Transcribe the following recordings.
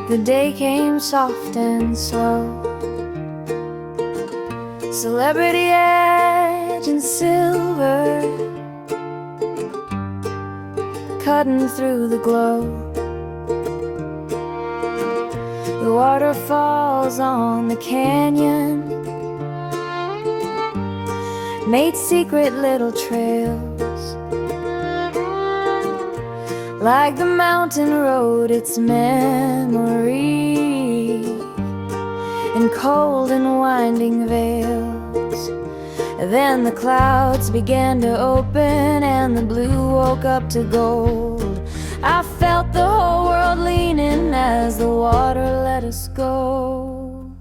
The day came soft and slow, celebrity edge and silver cutting through the glow. The waterfalls on the canyon made secret little trails, like the mountain road its memory in cold and winding vales. Then the clouds began to open and the blue woke up to gold. I felt the whole world leaning as the water let us go.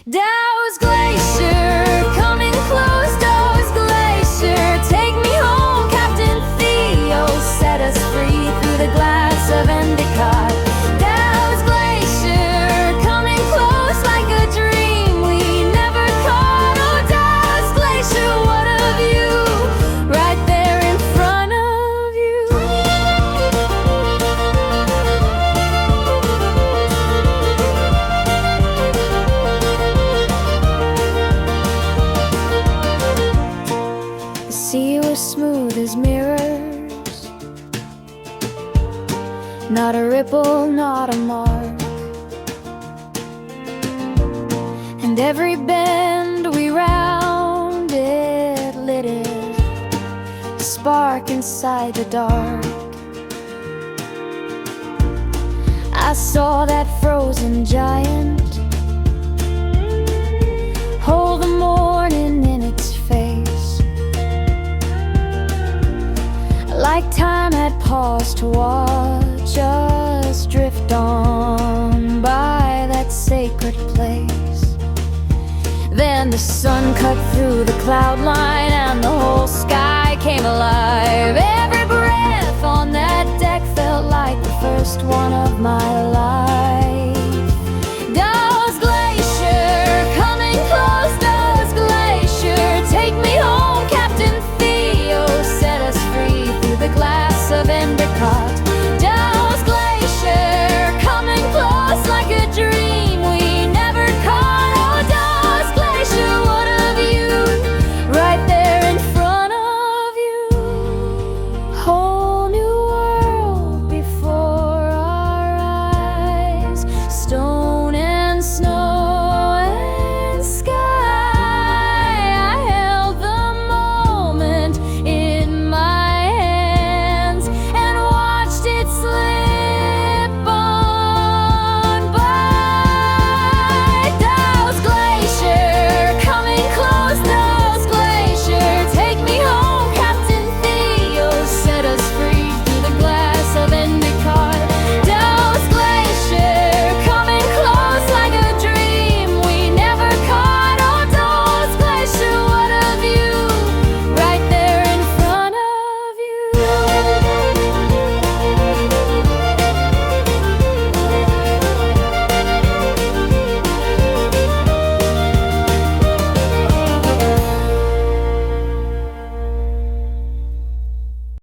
Dawes Glacier, coming close, Dawes Glacier, take me home, Captain Theo, set us free through the glass of Endicott. Dawes Glacier, coming close like a dream we never caught. Oh, Dawes Glacier, what a view, right there in front of you. The sea was smooth as mirrors, not a ripple, not a mark. And every bend we rounded lit it, a spark inside the dark. I saw that frozen giant hold the morning in its face, like time had paused to watch us drift on by that sacred place. Then the sun cut through the cloud line and the whole sky came alive. Every breath on that deck felt like the first one of my life.